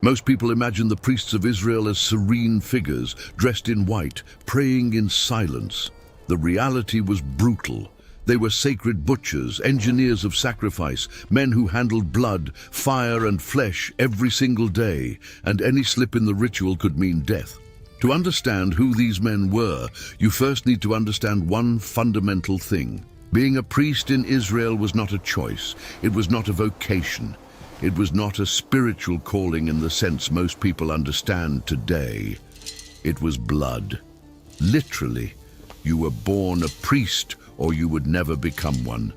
Most people imagine the priests of Israel as serene figures, dressed in white, praying in silence. The reality was brutal. They were sacred butchers, engineers of sacrifice, men who handled blood, fire, and flesh every single day, and any slip in the ritual could mean death. To understand who these men were, you first need to understand one fundamental thing. Being a priest in Israel was not a choice. It was not a vocation. It was not a spiritual calling in the sense most people understand today. It was blood. Literally, you were born a priest or you would never become one.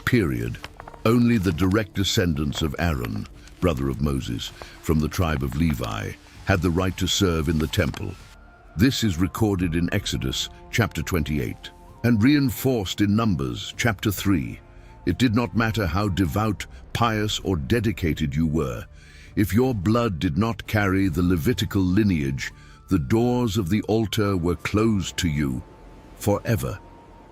Period. Only the direct descendants of Aaron, brother of Moses, from the tribe of Levi, had the right to serve in the temple. This is recorded in Exodus chapter 28 and reinforced in Numbers chapter 3. It did not matter how devout, pious, or dedicated you were. If your blood did not carry the Levitical lineage, the doors of the altar were closed to you forever.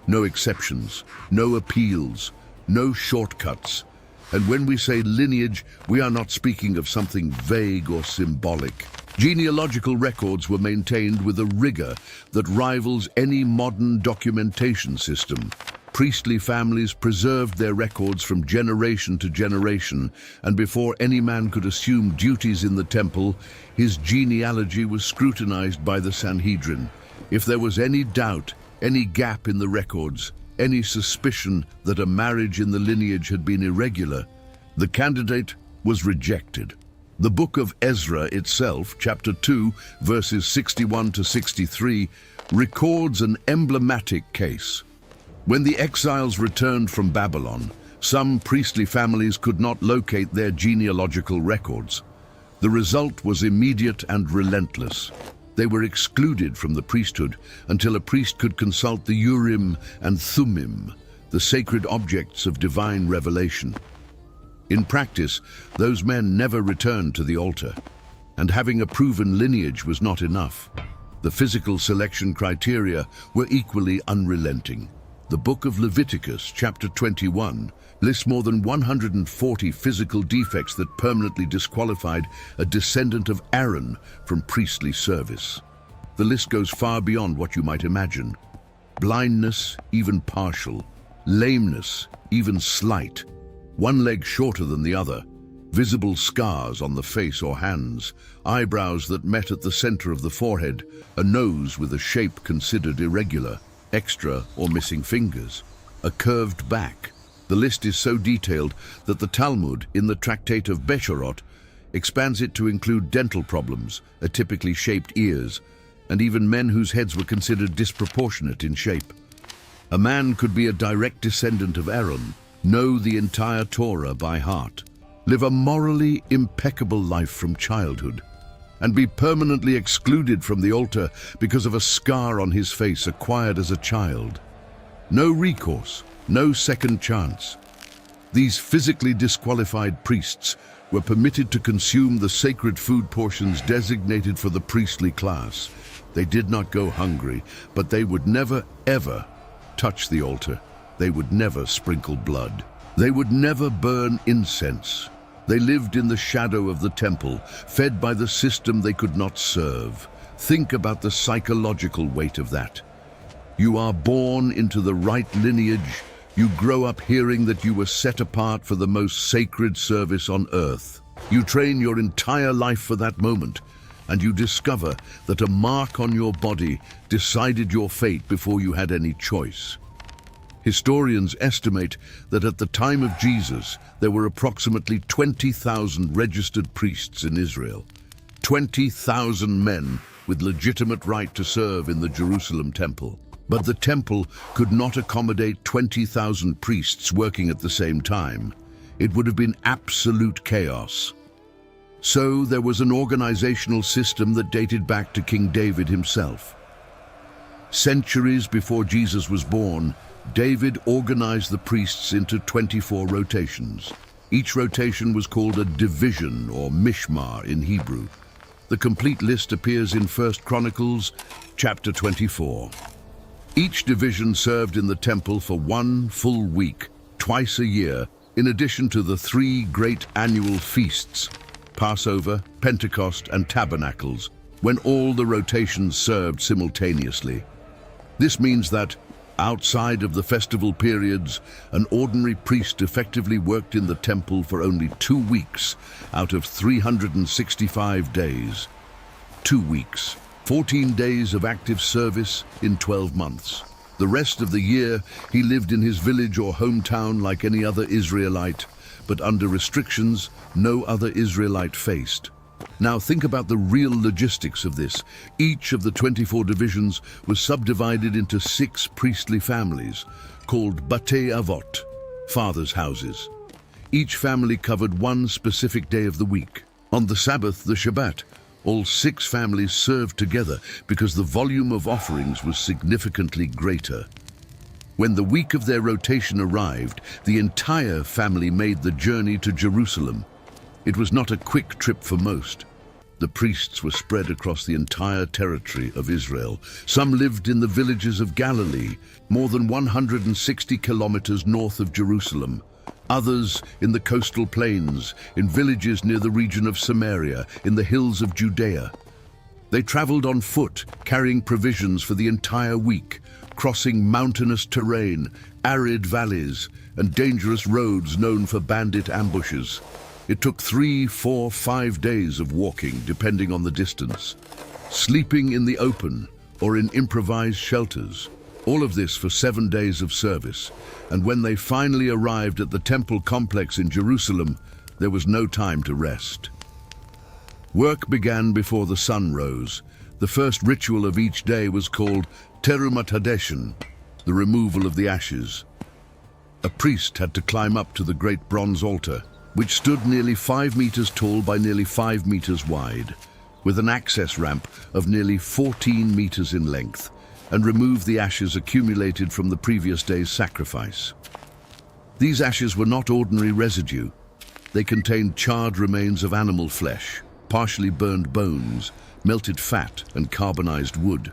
No exceptions, no appeals, no shortcuts. And when we say lineage, we are not speaking of something vague or symbolic. Genealogical records were maintained with a rigor that rivals any modern documentation system. Priestly families preserved their records from generation to generation, and before any man could assume duties in the temple, his genealogy was scrutinized by the Sanhedrin. If there was any doubt, any gap in the records, any suspicion that a marriage in the lineage had been irregular, the candidate was rejected. The book of Ezra itself, chapter 2, verses 61 to 63, records an emblematic case. When the exiles returned from Babylon, some priestly families could not locate their genealogical records. The result was immediate and relentless. They were excluded from the priesthood until a priest could consult the Urim and Thummim, the sacred objects of divine revelation. In practice, those men never returned to the altar, and having a proven lineage was not enough. The physical selection criteria were equally unrelenting. The book of Leviticus, chapter 21, lists more than 140 physical defects that permanently disqualified a descendant of Aaron from priestly service. The list goes far beyond what you might imagine. Blindness, even partial. Lameness, even slight. One leg shorter than the other. Visible scars on the face or hands. Eyebrows that met at the center of the forehead. A nose with a shape considered irregular. Extra or missing fingers. A curved back. The list is so detailed that the Talmud, in the Tractate of Besharot, expands it to include dental problems, atypically shaped ears, and even men whose heads were considered disproportionate in shape. A man could be a direct descendant of Aaron, know the entire Torah by heart, live a morally impeccable life from childhood, and be permanently excluded from the altar because of a scar on his face acquired as a child. No recourse, no second chance. These physically disqualified priests were permitted to consume the sacred food portions designated for the priestly class. They did not go hungry, but they would never, ever touch the altar. They would never sprinkle blood. They would never burn incense. They lived in the shadow of the temple, fed by the system they could not serve. Think about the psychological weight of that. You are born into the right lineage. You grow up hearing that you were set apart for the most sacred service on earth. You train your entire life for that moment, and you discover that a mark on your body decided your fate before you had any choice. Historians estimate that at the time of Jesus, there were approximately 20,000 registered priests in Israel. 20,000 men with legitimate right to serve in the Jerusalem temple. But the temple could not accommodate 20,000 priests working at the same time. It would have been absolute chaos. So there was an organizational system that dated back to King David himself. Centuries before Jesus was born, David organized the priests into 24 rotations. Each rotation was called a division or mishmar in Hebrew. The complete list appears in 1 Chronicles chapter 24. Each division served in the temple for 1 full week, twice a year, in addition to the 3 great annual feasts, Passover, Pentecost, and Tabernacles, when all the rotations served simultaneously. This means that, outside of the festival periods, an ordinary priest effectively worked in the temple for only 2 weeks out of 365 days. 2 weeks, 14 days of active service in 12 months. The rest of the year, he lived in his village or hometown like any other Israelite, but under restrictions no other Israelite faced. Now think about the real logistics of this. Each of the 24 divisions was subdivided into 6 priestly families, called Batei Avot, fathers' houses. Each family covered one specific day of the week. On the Sabbath, the Shabbat, all 6 families served together because the volume of offerings was significantly greater. When the week of their rotation arrived, the entire family made the journey to Jerusalem. It was not a quick trip for most. The priests were spread across the entire territory of Israel. Some lived in the villages of Galilee, more than 160 kilometers north of Jerusalem. Others in the coastal plains, in villages near the region of Samaria, in the hills of Judea. They traveled on foot, carrying provisions for the entire week, crossing mountainous terrain, arid valleys, and dangerous roads known for bandit ambushes. It took 3, 4, 5 days of walking, depending on the distance, sleeping in the open or in improvised shelters. All of this for 7 days of service. And when they finally arrived at the temple complex in Jerusalem, there was no time to rest. Work began before the sun rose. The first ritual of each day was called Terumat Hadeshin, the removal of the ashes. A priest had to climb up to the great bronze altar, which stood nearly 5 meters tall by nearly 5 meters wide, with an access ramp of nearly 14 meters in length, and remove the ashes accumulated from the previous day's sacrifice. These ashes were not ordinary residue. They contained charred remains of animal flesh, partially burned bones, melted fat, and carbonized wood.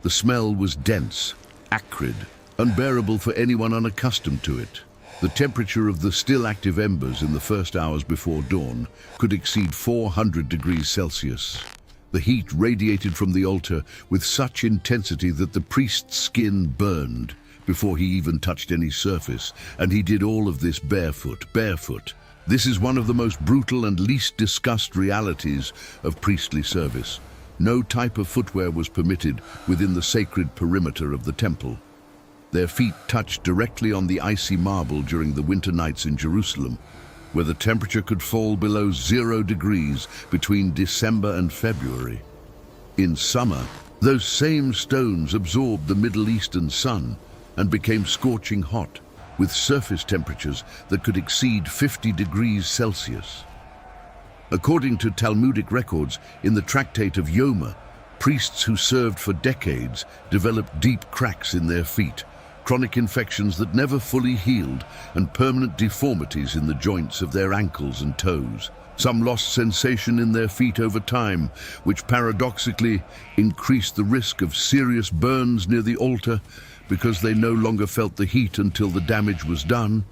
The smell was dense, acrid, unbearable for anyone unaccustomed to it. The temperature of the still active embers in the first hours before dawn could exceed 400 degrees Celsius. The heat radiated from the altar with such intensity that the priest's skin burned before he even touched any surface, and he did all of this barefoot. This is one of the most brutal and least discussed realities of priestly service. No type of footwear was permitted within the sacred perimeter of the temple. Their feet touched directly on the icy marble during the winter nights in Jerusalem, where the temperature could fall below 0 degrees between December and February. In summer, those same stones absorbed the Middle Eastern sun and became scorching hot, with surface temperatures that could exceed 50 degrees Celsius. According to Talmudic records, in the Tractate of Yoma, priests who served for decades developed deep cracks in their feet, chronic infections that never fully healed, and permanent deformities in the joints of their ankles and toes. Some lost sensation in their feet over time, which paradoxically increased the risk of serious burns near the altar because they no longer felt the heat until the damage was done.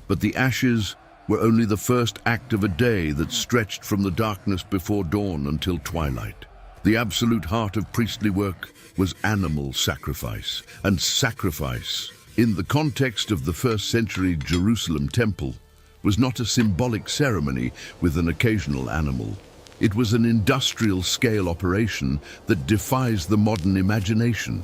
But the ashes were only the first act of a day that stretched from the darkness before dawn until twilight. The absolute heart of priestly work was animal sacrifice, and sacrifice, in the context of the first-century Jerusalem temple, was not a symbolic ceremony with an occasional animal. It was an industrial-scale operation that defies the modern imagination.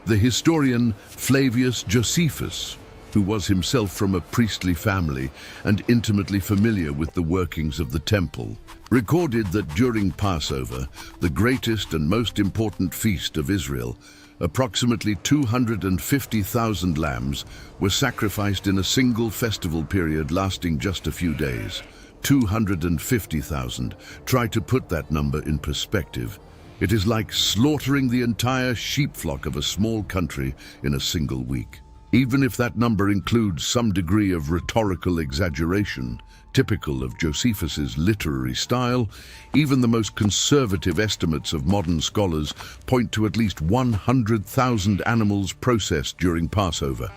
The historian Flavius Josephus, who was himself from a priestly family and intimately familiar with the workings of the temple, recorded that during Passover, the greatest and most important feast of Israel, approximately 250,000 lambs were sacrificed in a single festival period lasting just a few days. 250,000. Try to put that number in perspective. It is like slaughtering the entire sheep flock of a small country in a single week. Even if that number includes some degree of rhetorical exaggeration, typical of Josephus's literary style, even the most conservative estimates of modern scholars point to at least 100,000 animals processed during Passover.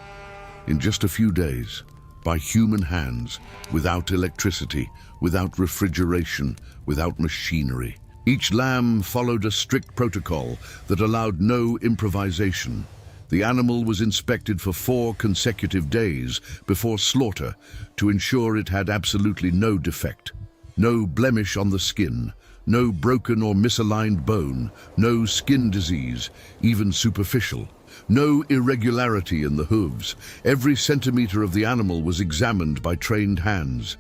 In just a few days, by human hands, without electricity, without refrigeration, without machinery. Each lamb followed a strict protocol that allowed no improvisation. The animal was inspected for 4 consecutive days before slaughter to ensure it had absolutely no defect. No blemish on the skin, no broken or misaligned bone, no skin disease, even superficial. No irregularity in the hooves. Every centimeter of the animal was examined by trained hands.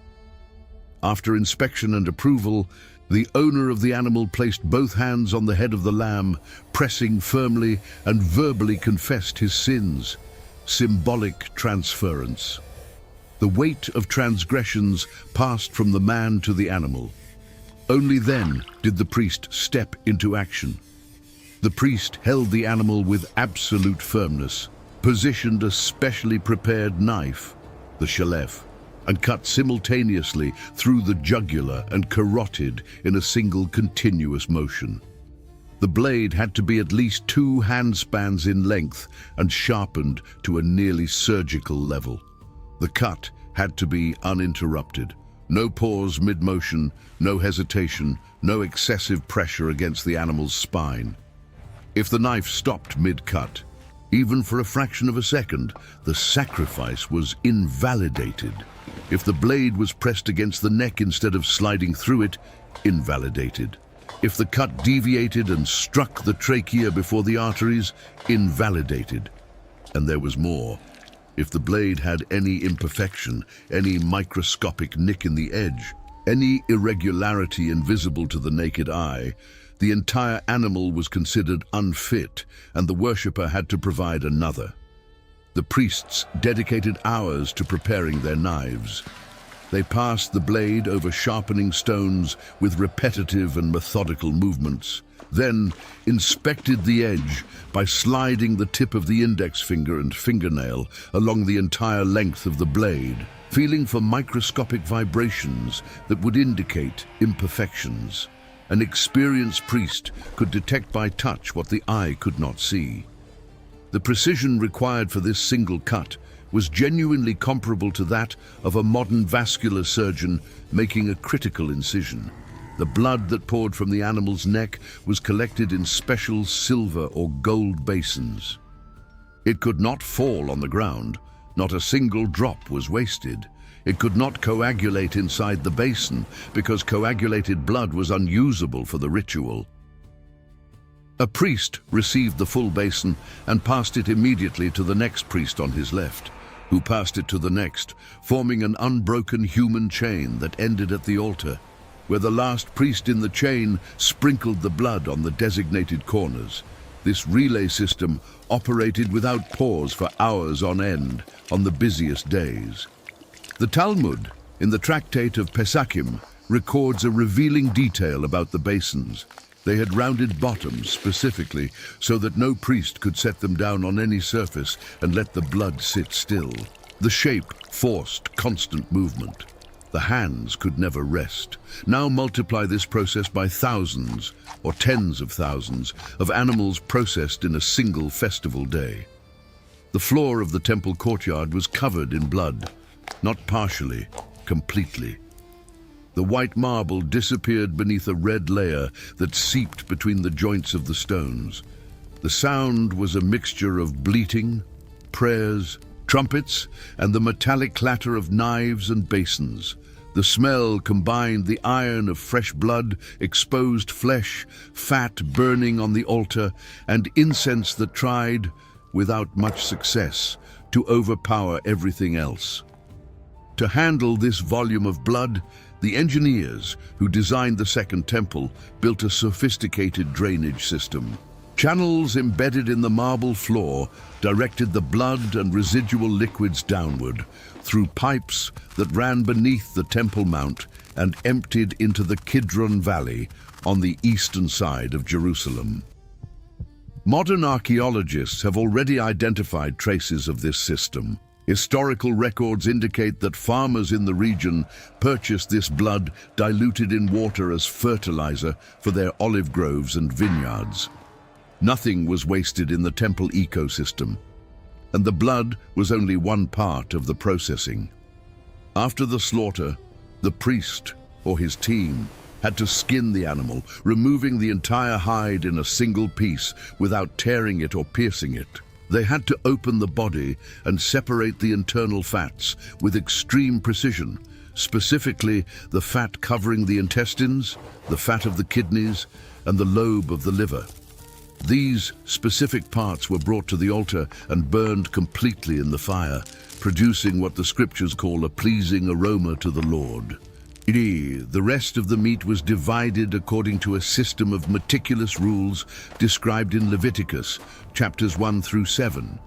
After inspection and approval, the owner of the animal placed both hands on the head of the lamb, pressing firmly, and verbally confessed his sins. Symbolic transference. The weight of transgressions passed from the man to the animal. Only then did the priest step into action. The priest held the animal with absolute firmness, positioned a specially prepared knife, the shalef, and cut simultaneously through the jugular and carotid in a single continuous motion. The blade had to be at least 2 handspans in length and sharpened to a nearly surgical level. The cut had to be uninterrupted. No pause mid-motion, no hesitation, no excessive pressure against the animal's spine. If the knife stopped mid-cut, even for a fraction of a second, the sacrifice was invalidated. If the blade was pressed against the neck instead of sliding through it, invalidated. If the cut deviated and struck the trachea before the arteries, invalidated. And there was more. If the blade had any imperfection, any microscopic nick in the edge, any irregularity invisible to the naked eye, the entire animal was considered unfit, and the worshipper had to provide another. The priests dedicated hours to preparing their knives. They passed the blade over sharpening stones with repetitive and methodical movements, then inspected the edge by sliding the tip of the index finger and fingernail along the entire length of the blade, feeling for microscopic vibrations that would indicate imperfections. An experienced priest could detect by touch what the eye could not see. The precision required for this single cut was genuinely comparable to that of a modern vascular surgeon making a critical incision. The blood that poured from the animal's neck was collected in special silver or gold basins. It could not fall on the ground. Not a single drop was wasted. It could not coagulate inside the basin because coagulated blood was unusable for the ritual. A priest received the full basin and passed it immediately to the next priest on his left, who passed it to the next, forming an unbroken human chain that ended at the altar, where the last priest in the chain sprinkled the blood on the designated corners. This relay system operated without pause for hours on end on the busiest days. The Talmud, in the tractate of Pesachim, records a revealing detail about the basins. They had rounded bottoms specifically so that no priest could set them down on any surface and let the blood sit still. The shape forced constant movement. The hands could never rest. Now multiply this process by thousands or tens of thousands of animals processed in a single festival day. The floor of the temple courtyard was covered in blood, not partially, completely. The white marble disappeared beneath a red layer that seeped between the joints of the stones. The sound was a mixture of bleating, prayers, trumpets, and the metallic clatter of knives and basins. The smell combined the iron of fresh blood, exposed flesh, fat burning on the altar, and incense that tried, without much success, to overpower everything else. To handle this volume of blood, the engineers who designed the Second Temple built a sophisticated drainage system. Channels embedded in the marble floor directed the blood and residual liquids downward through pipes that ran beneath the Temple Mount and emptied into the Kidron Valley on the eastern side of Jerusalem. Modern archaeologists have already identified traces of this system. Historical records indicate that farmers in the region purchased this blood diluted in water as fertilizer for their olive groves and vineyards. Nothing was wasted in the temple ecosystem, and the blood was only one part of the processing. After the slaughter, the priest, or his team, had to skin the animal, removing the entire hide in a single piece without tearing it or piercing it. They had to open the body and separate the internal fats with extreme precision, specifically the fat covering the intestines, the fat of the kidneys, and the lobe of the liver. These specific parts were brought to the altar and burned completely in the fire, producing what the scriptures call a pleasing aroma to the Lord. The rest of the meat was divided according to a system of meticulous rules described in Leviticus, chapters 1 through 7.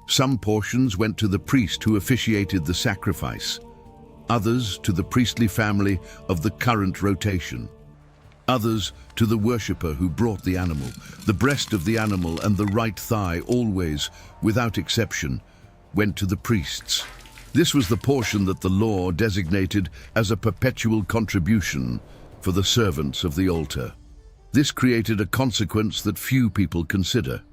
Some portions went to the priest who officiated the sacrifice, others to the priestly family of the current rotation, others to the worshipper who brought the animal. The breast of the animal and the right thigh always, without exception, went to the priests. This was the portion that the law designated as a perpetual contribution for the servants of the altar. This created a consequence that few people consider.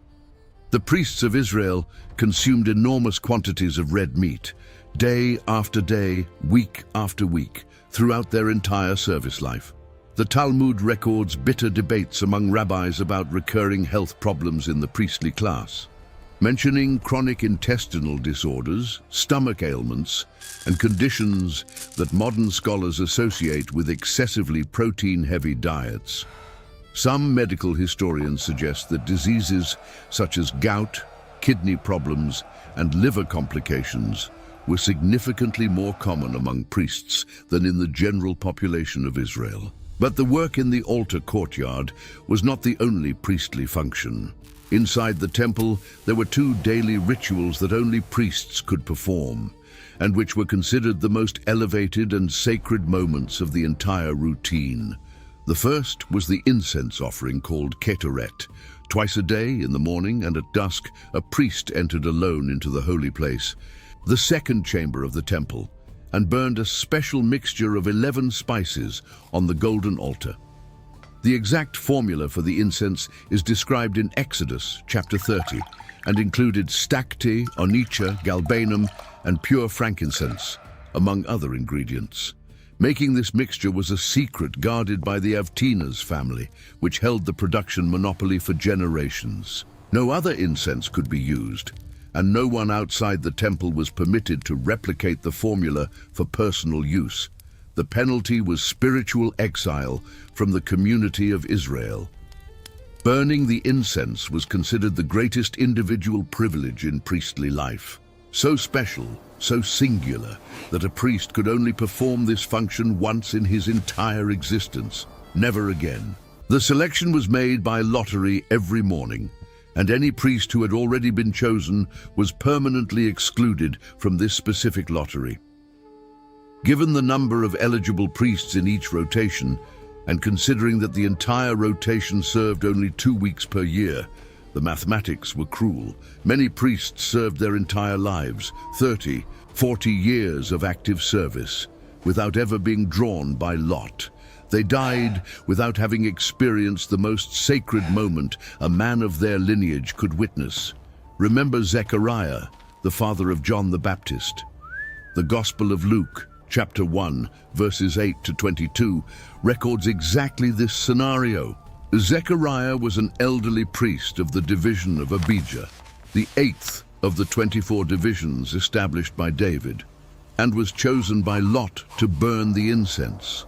The priests of Israel consumed enormous quantities of red meat, day after day, week after week, throughout their entire service life. The Talmud records bitter debates among rabbis about recurring health problems in the priestly class, mentioning chronic intestinal disorders, stomach ailments, and conditions that modern scholars associate with excessively protein-heavy diets. Some medical historians suggest that diseases such as gout, kidney problems, and liver complications were significantly more common among priests than in the general population of Israel. But the work in the altar courtyard was not the only priestly function. Inside the temple, there were 2 daily rituals that only priests could perform, and which were considered the most elevated and sacred moments of the entire routine. The first was the incense offering called ketoret. Twice a day, in the morning and at dusk, a priest entered alone into the holy place, the second chamber of the temple, and burned a special mixture of 11 spices on the golden altar. The exact formula for the incense is described in Exodus chapter 30 and included stacte, onycha, galbanum, and pure frankincense, among other ingredients. Making this mixture was a secret guarded by the Avtinas family, which held the production monopoly for generations. No other incense could be used, and no one outside the temple was permitted to replicate the formula for personal use. The penalty was spiritual exile from the community of Israel. Burning the incense was considered the greatest individual privilege in priestly life. So special, so singular, that a priest could only perform this function once in his entire existence, never again. The selection was made by lottery every morning, and any priest who had already been chosen was permanently excluded from this specific lottery. Given the number of eligible priests in each rotation, and considering that the entire rotation served only 2 weeks per year, the mathematics were cruel. Many priests served their entire lives, 30, 40 years of active service, without ever being drawn by lot. They died without having experienced the most sacred moment a man of their lineage could witness. Remember Zechariah, the father of John the Baptist. The Gospel of Luke, chapter 1, verses 8 to 22, records exactly this scenario. Zechariah was an elderly priest of the division of Abijah, the 8th of the 24 divisions established by David, and was chosen by lot to burn the incense.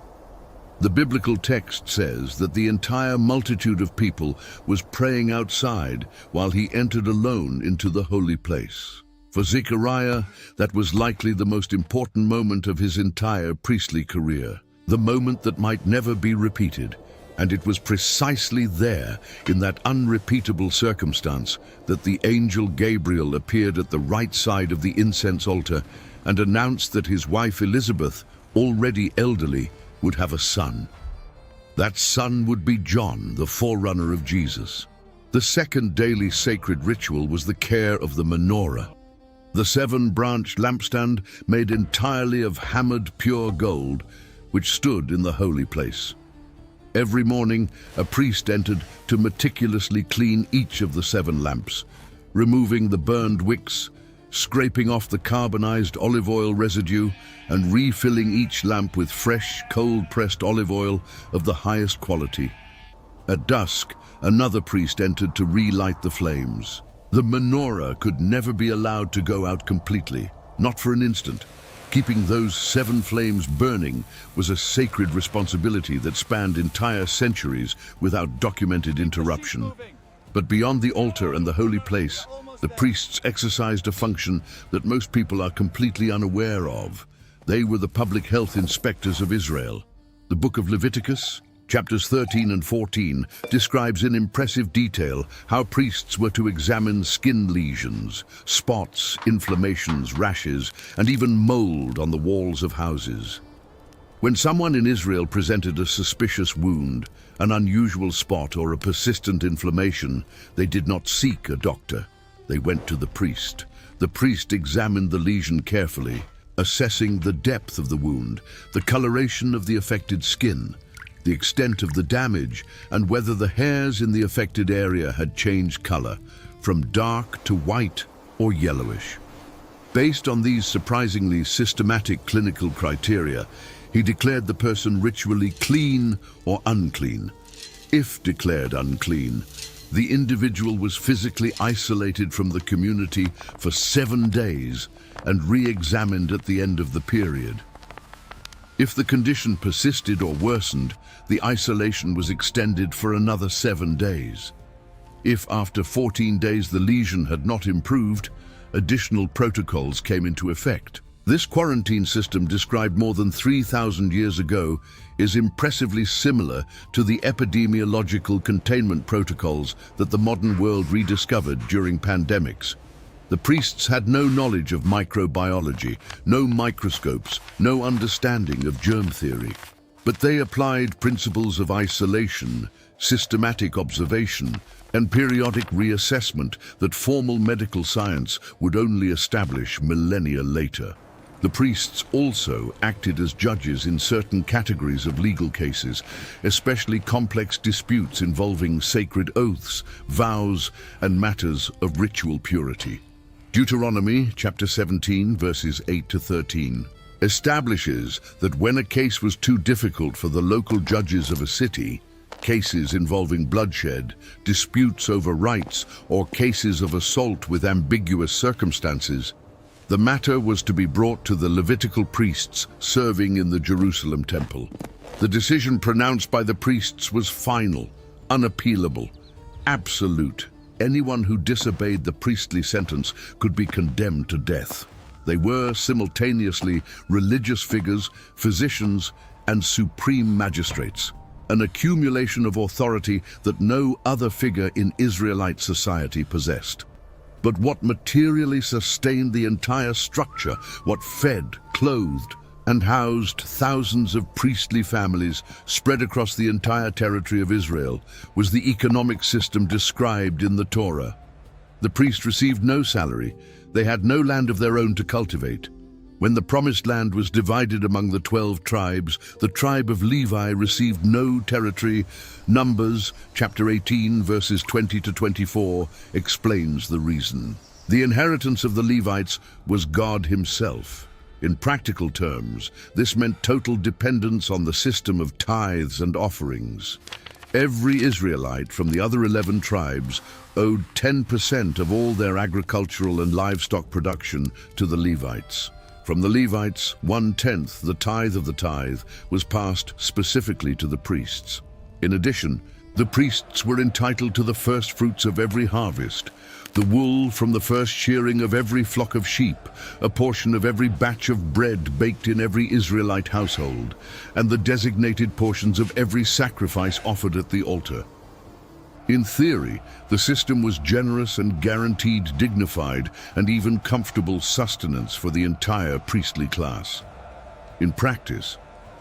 The biblical text says that the entire multitude of people was praying outside while he entered alone into the holy place. For Zechariah, that was likely the most important moment of his entire priestly career, the moment that might never be repeated. And it was precisely there, in that unrepeatable circumstance, that the angel Gabriel appeared at the right side of the incense altar and announced that his wife Elizabeth, already elderly, would have a son. That son would be John, the forerunner of Jesus. The second daily sacred ritual was the care of the menorah, the 7-branched lampstand made entirely of hammered pure gold, which stood in the holy place. Every morning, a priest entered to meticulously clean each of the 7 lamps, removing the burned wicks scraping off the carbonized olive oil residue and refilling each lamp with fresh, cold-pressed olive oil of the highest quality. At dusk, another priest entered to relight the flames. The menorah could never be allowed to go out completely, not for an instant. Keeping those 7 flames burning was a sacred responsibility that spanned entire centuries without documented interruption. But beyond the altar and the holy place, the priests exercised a function that most people are completely unaware of. They were the public health inspectors of Israel. The book of Leviticus, chapters 13 and 14, describes in impressive detail how priests were to examine skin lesions, spots, inflammations, rashes, and even mold on the walls of houses. When someone in Israel presented a suspicious wound, an unusual spot, or a persistent inflammation, they did not seek a doctor. They went to the priest. The priest examined the lesion carefully, assessing the depth of the wound, the coloration of the affected skin, the extent of the damage, and whether the hairs in the affected area had changed color, from dark to white or yellowish. Based on these surprisingly systematic clinical criteria, he declared the person ritually clean or unclean. If declared unclean, the individual was physically isolated from the community for 7 days and re-examined at the end of the period. If the condition persisted or worsened, the isolation was extended for another 7 days. If after 14 days the lesion had not improved, additional protocols came into effect. This quarantine system, described more than 3,000 years ago, is impressively similar to the epidemiological containment protocols that the modern world rediscovered during pandemics. The priests had no knowledge of microbiology, no microscopes, no understanding of germ theory. But they applied principles of isolation, systematic observation, and periodic reassessment that formal medical science would only establish millennia later. The priests also acted as judges in certain categories of legal cases, especially complex disputes involving sacred oaths, vows, and matters of ritual purity. Deuteronomy chapter 17, verses 8 to 13, establishes that when a case was too difficult for the local judges of a city, cases involving bloodshed, disputes over rights, or cases of assault with ambiguous circumstances, the matter was to be brought to the Levitical priests serving in the Jerusalem temple. The decision pronounced by the priests was final, unappealable, absolute. Anyone who disobeyed the priestly sentence could be condemned to death. They were simultaneously religious figures, physicians, and supreme magistrates, an accumulation of authority that no other figure in Israelite society possessed. But what materially sustained the entire structure, what fed, clothed, and housed thousands of priestly families spread across the entire territory of Israel, was the economic system described in the Torah. The priests received no salary. They had no land of their own to cultivate. When the promised land was divided among the 12 tribes, the tribe of Levi received no territory. Numbers, chapter 18, verses 20 to 24, explains the reason. The inheritance of the Levites was God himself. In practical terms, this meant total dependence on the system of tithes and offerings. Every Israelite from the other 11 tribes owed 10% of all their agricultural and livestock production to the Levites. From the Levites, 1/10, the tithe of the tithe, was passed specifically to the priests. In addition, the priests were entitled to the first fruits of every harvest, the wool from the first shearing of every flock of sheep, a portion of every batch of bread baked in every Israelite household, and the designated portions of every sacrifice offered at the altar. In theory, the system was generous and guaranteed dignified and even comfortable sustenance for the entire priestly class. In practice,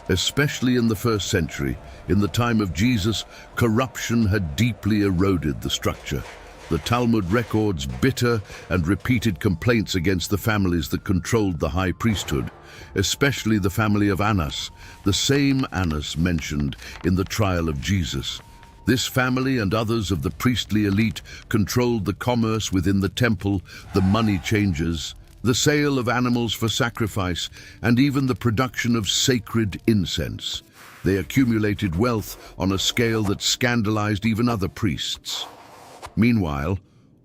especially in the first century, in the time of Jesus, corruption had deeply eroded the structure. The Talmud records bitter and repeated complaints against the families that controlled the high priesthood, especially the family of Annas, the same Annas mentioned in the trial of Jesus. This family and others of the priestly elite controlled the commerce within the temple, the money changers, the sale of animals for sacrifice, and even the production of sacred incense. They accumulated wealth on a scale that scandalized even other priests. Meanwhile,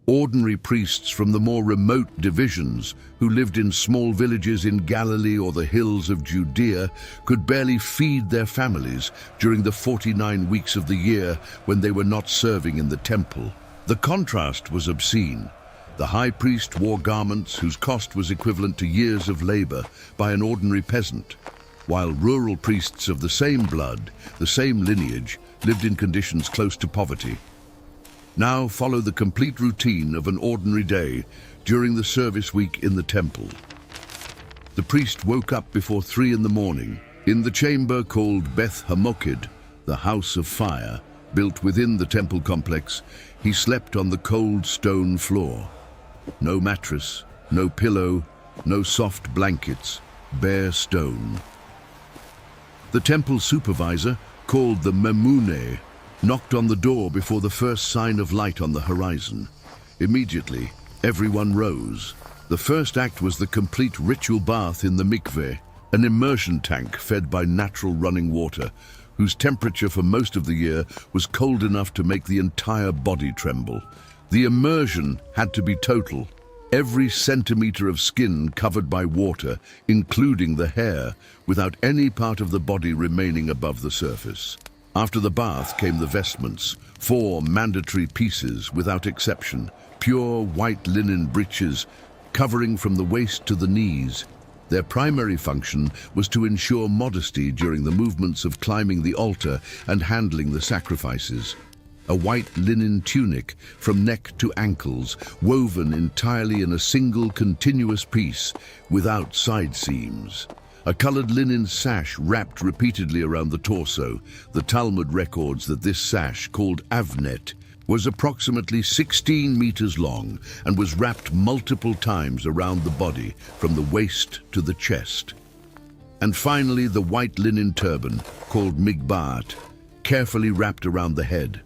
ordinary priests from the more remote divisions, who lived in small villages in Galilee or the hills of Judea, could barely feed their families during the 49 weeks of the year when they were not serving in the temple. The contrast was obscene. The high priest wore garments whose cost was equivalent to years of labor by an ordinary peasant, while rural priests of the same blood, the same lineage, lived in conditions close to poverty. Now follow the complete routine of an ordinary day during the service week in the temple. The priest woke up before 3 in the morning in the chamber called Beth Hamokid, the house of fire, built within the temple complex. He slept on the cold stone floor. No mattress, no pillow, no soft blankets, bare stone. The temple supervisor, called the Memune, knocked on the door before the first sign of light on the horizon. Immediately, everyone rose. The first act was the complete ritual bath in the mikveh, an immersion tank fed by natural running water, whose temperature for most of the year was cold enough to make the entire body tremble. The immersion had to be total. Every centimeter of skin covered by water, including the hair, without any part of the body remaining above the surface. After the bath came the vestments, 4 mandatory pieces without exception, pure white linen breeches covering from the waist to the knees. Their primary function was to ensure modesty during the movements of climbing the altar and handling the sacrifices. A white linen tunic from neck to ankles, woven entirely in a single continuous piece without side seams. A colored linen sash wrapped repeatedly around the torso. The Talmud records that this sash, called avnet, was approximately 16 meters long and was wrapped multiple times around the body, from the waist to the chest. And finally, the white linen turban, called migbat, carefully wrapped around the head.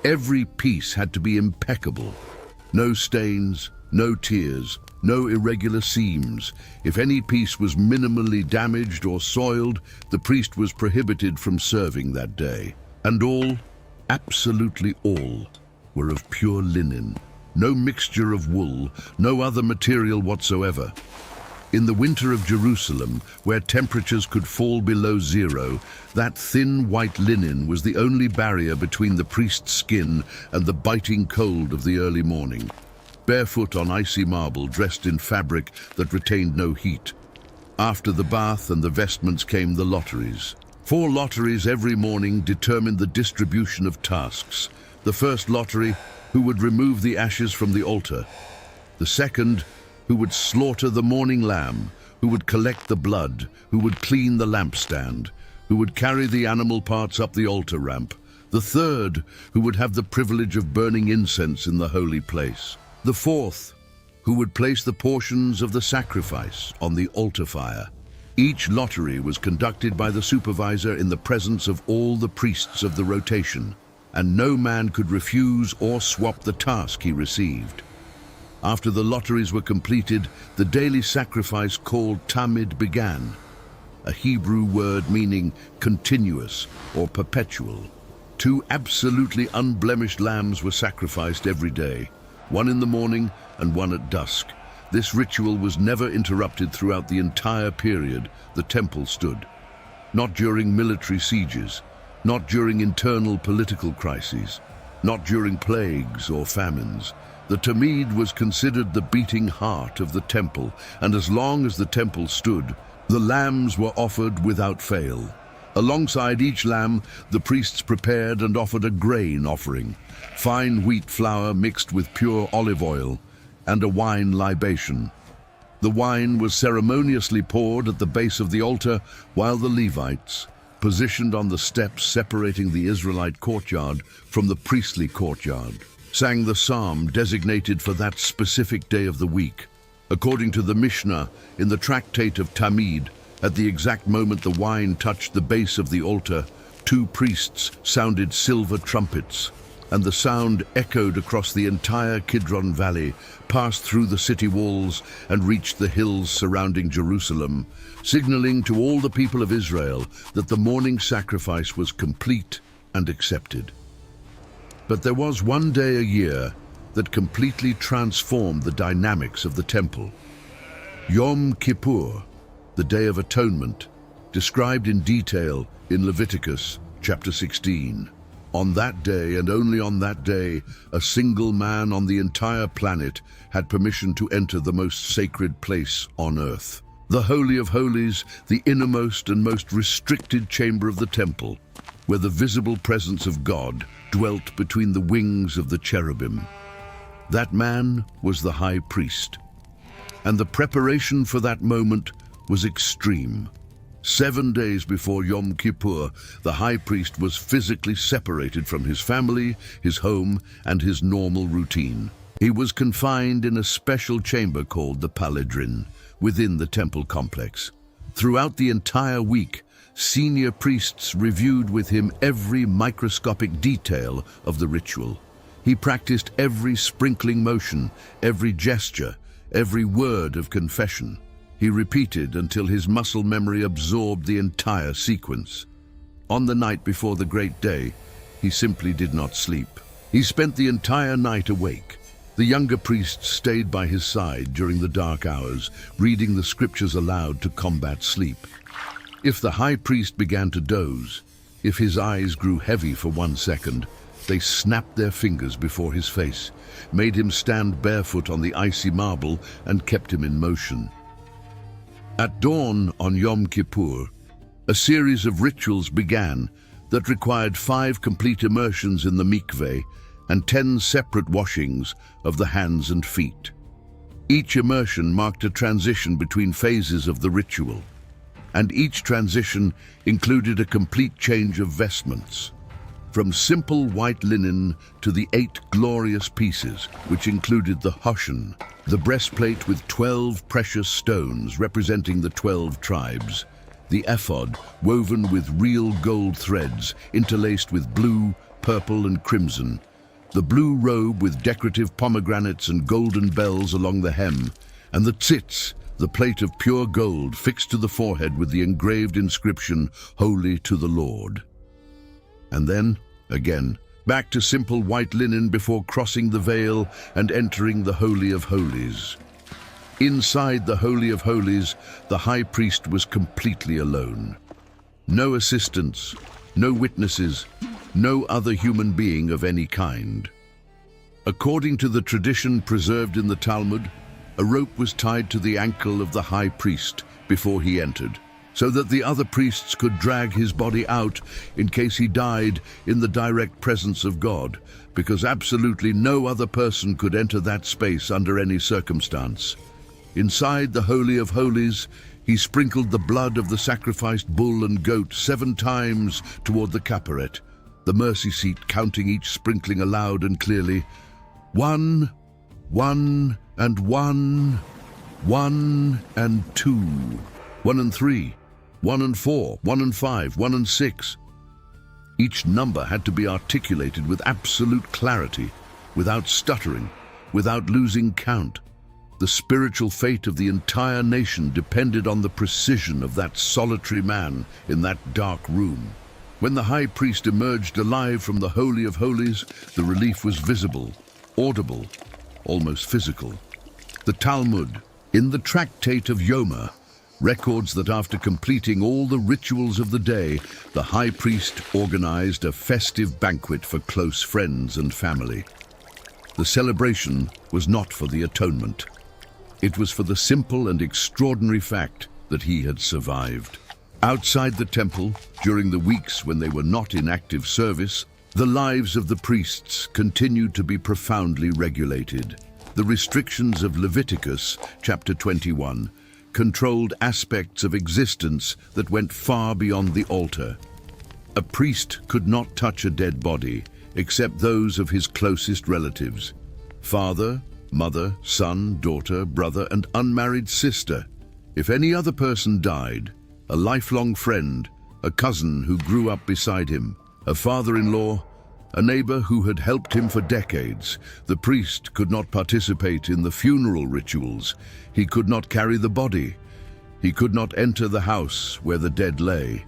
Every piece had to be impeccable. No stains, no tears, no irregular seams. If any piece was minimally damaged or soiled, the priest was prohibited from serving that day. And all, absolutely all, were of pure linen. No mixture of wool, no other material whatsoever. In the winter of Jerusalem, where temperatures could fall below 0, that thin white linen was the only barrier between the priest's skin and the biting cold of the early morning. Barefoot on icy marble, dressed in fabric that retained no heat. After the bath and the vestments came the lotteries. 4 lotteries every morning determined the distribution of tasks. The first lottery, who would remove the ashes from the altar. The second, who would slaughter the morning lamb, who would collect the blood, who would clean the lampstand, who would carry the animal parts up the altar ramp. The third, who would have the privilege of burning incense in the holy place. The fourth, who would place the portions of the sacrifice on the altar fire. Each lottery was conducted by the supervisor in the presence of all the priests of the rotation, and no man could refuse or swap the task he received. After the lotteries were completed, the daily sacrifice called tamid began, a Hebrew word meaning continuous or perpetual. 2 absolutely unblemished lambs were sacrificed every day, 1 in the morning and 1 at dusk. This ritual was never interrupted throughout the entire period the temple stood. Not during military sieges, not during internal political crises, not during plagues or famines. The tamid was considered the beating heart of the temple, and as long as the temple stood, the lambs were offered without fail. Alongside each lamb, the priests prepared and offered a grain offering, fine wheat flour mixed with pure olive oil, and a wine libation. The wine was ceremoniously poured at the base of the altar, while the Levites, positioned on the steps separating the Israelite courtyard from the priestly courtyard, sang the psalm designated for that specific day of the week. According to the Mishnah, in the tractate of Tamid, at the exact moment the wine touched the base of the altar, 2 priests sounded silver trumpets. and the sound echoed across the entire Kidron Valley, passed through the city walls, and reached the hills surrounding Jerusalem, signaling to all the people of Israel that the morning sacrifice was complete and accepted. But there was one day a year that completely transformed the dynamics of the temple. Yom Kippur, the Day of Atonement, described in detail in Leviticus chapter 16. On that day, and only on that day, a single man on the entire planet had permission to enter the most sacred place on earth. The Holy of Holies, the innermost and most restricted chamber of the temple, where the visible presence of God dwelt between the wings of the cherubim. That man was the high priest, and the preparation for that moment was extreme. 7 days before Yom Kippur, the high priest was physically separated from his family, his home, and his normal routine. He was confined in a special chamber called the Paladrin, within the temple complex. Throughout the entire week, senior priests reviewed with him every microscopic detail of the ritual. He practiced every sprinkling motion, every gesture, every word of confession. He repeated until his muscle memory absorbed the entire sequence. On the night before the great day, he simply did not sleep. He spent the entire night awake. The younger priests stayed by his side during the dark hours, reading the scriptures aloud to combat sleep. If the high priest began to doze, if his eyes grew heavy for 1 second, they snapped their fingers before his face, made him stand barefoot on the icy marble, and kept him in motion. At dawn on Yom Kippur, a series of rituals began that required 5 complete immersions in the mikveh and 10 separate washings of the hands and feet. Each immersion marked a transition between phases of the ritual, and each transition included a complete change of vestments. From simple white linen to the 8 glorious pieces, which included the hoshen, the breastplate with 12 precious stones representing the 12 tribes, the ephod woven with real gold threads interlaced with blue, purple, and crimson, the blue robe with decorative pomegranates and golden bells along the hem, and the tzitz, the plate of pure gold fixed to the forehead with the engraved inscription, "Holy to the Lord." And then, again, back to simple white linen before crossing the veil and entering the Holy of Holies. Inside the Holy of Holies, the high priest was completely alone. No assistants, no witnesses, no other human being of any kind. According to the tradition preserved in the Talmud, a rope was tied to the ankle of the high priest before he entered, so that the other priests could drag his body out in case he died in the direct presence of God, because absolutely no other person could enter that space under any circumstance. Inside the Holy of Holies, he sprinkled the blood of the sacrificed bull and goat 7 times toward the kaparet, the mercy seat, counting each sprinkling aloud and clearly. 1, 1, and 1, 1 and 2, 1 and 3, 1 and 4, 1 and 5, 1 and 6. Each number had to be articulated with absolute clarity, without stuttering, without losing count. The spiritual fate of the entire nation depended on the precision of that solitary man in that dark room. When the high priest emerged alive from the Holy of Holies, the relief was visible, audible, almost physical. The Talmud, in the Tractate of Yoma, records that after completing all the rituals of the day, the high priest organized a festive banquet for close friends and family. The celebration was not for the atonement. It was for the simple and extraordinary fact that he had survived. Outside the temple, during the weeks when they were not in active service, the lives of the priests continued to be profoundly regulated. The restrictions of Leviticus, chapter 21, controlled aspects of existence that went far beyond the altar. A priest could not touch a dead body, except those of his closest relatives: father, mother, son, daughter, brother, and unmarried sister. If any other person died, a lifelong friend, a cousin who grew up beside him, a father-in-law, a neighbor who had helped him for decades. The priest could not participate in the funeral rituals. He could not carry the body. He could not enter the house where the dead lay.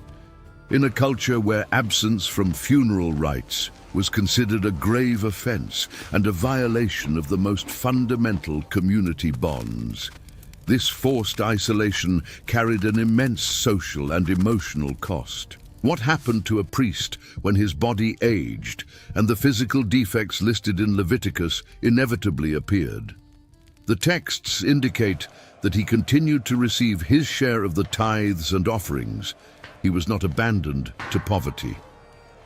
In a culture where absence from funeral rites was considered a grave offense and a violation of the most fundamental community bonds, this forced isolation carried an immense social and emotional cost. What happened to a priest when his body aged and the physical defects listed in Leviticus inevitably appeared? The texts indicate that he continued to receive his share of the tithes and offerings. He was not abandoned to poverty,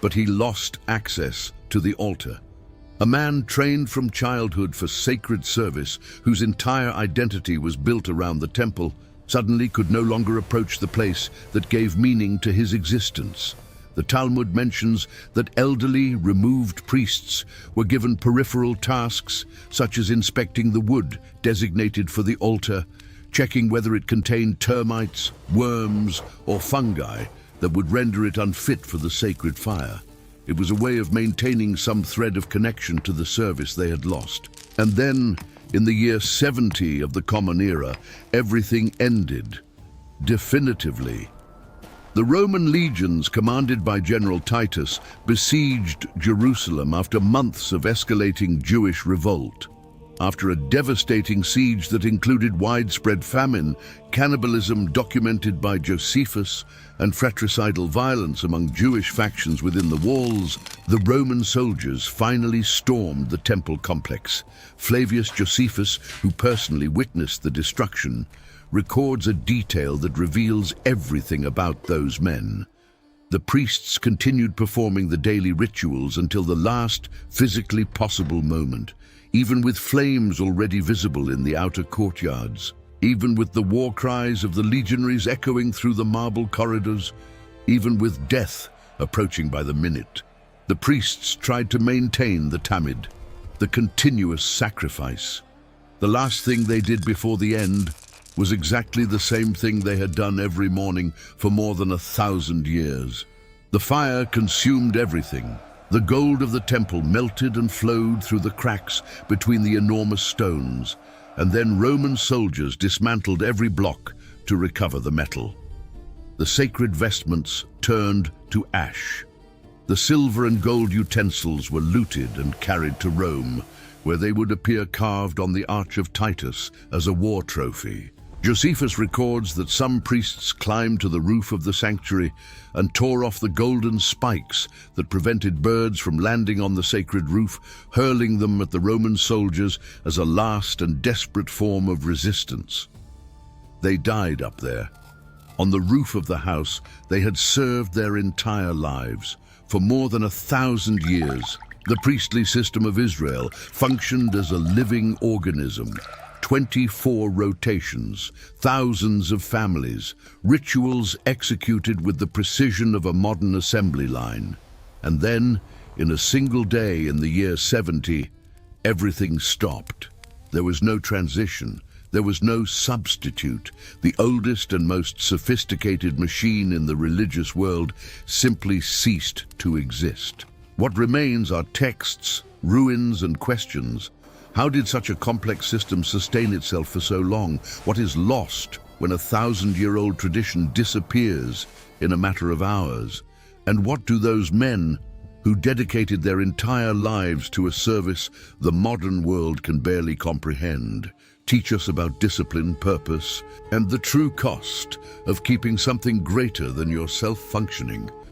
but he lost access to the altar. A man trained from childhood for sacred service, whose entire identity was built around the temple, suddenly could no longer approach the place that gave meaning to his existence. The Talmud mentions that elderly, removed priests were given peripheral tasks, such as inspecting the wood designated for the altar, checking whether it contained termites, worms, or fungi that would render it unfit for the sacred fire. It was a way of maintaining some thread of connection to the service they had lost. And then, in the year 70 of the Common Era, everything ended, definitively. The Roman legions, commanded by General Titus, besieged Jerusalem after months of escalating Jewish revolt. After a devastating siege that included widespread famine, cannibalism documented by Josephus, and fratricidal violence among Jewish factions within the walls, the Roman soldiers finally stormed the temple complex. Flavius Josephus, who personally witnessed the destruction, records a detail that reveals everything about those men. The priests continued performing the daily rituals until the last physically possible moment, even with flames already visible in the outer courtyards, even with the war cries of the legionaries echoing through the marble corridors, even with death approaching by the minute. The priests tried to maintain the tamid, the continuous sacrifice. The last thing they did before the end was exactly the same thing they had done every morning for more than 1,000 years. The fire consumed everything. The gold of the temple melted and flowed through the cracks between the enormous stones, and then Roman soldiers dismantled every block to recover the metal. The sacred vestments turned to ash. The silver and gold utensils were looted and carried to Rome, where they would appear carved on the Arch of Titus as a war trophy. Josephus records that some priests climbed to the roof of the sanctuary and tore off the golden spikes that prevented birds from landing on the sacred roof, hurling them at the Roman soldiers as a last and desperate form of resistance. They died up there. On the roof of the house, they had served their entire lives. For more than 1,000 years, the priestly system of Israel functioned as a living organism. 24 rotations, thousands of families, rituals executed with the precision of a modern assembly line. And then, in a single day in the year 70, everything stopped. There was no transition. There was no substitute. The oldest and most sophisticated machine in the religious world simply ceased to exist. What remains are texts, ruins, and questions. How did such a complex system sustain itself for so long? What is lost when a 1,000-year-old tradition disappears in a matter of hours? And what do those men who dedicated their entire lives to a service the modern world can barely comprehend teach us about discipline, purpose, and the true cost of keeping something greater than yourself functioning?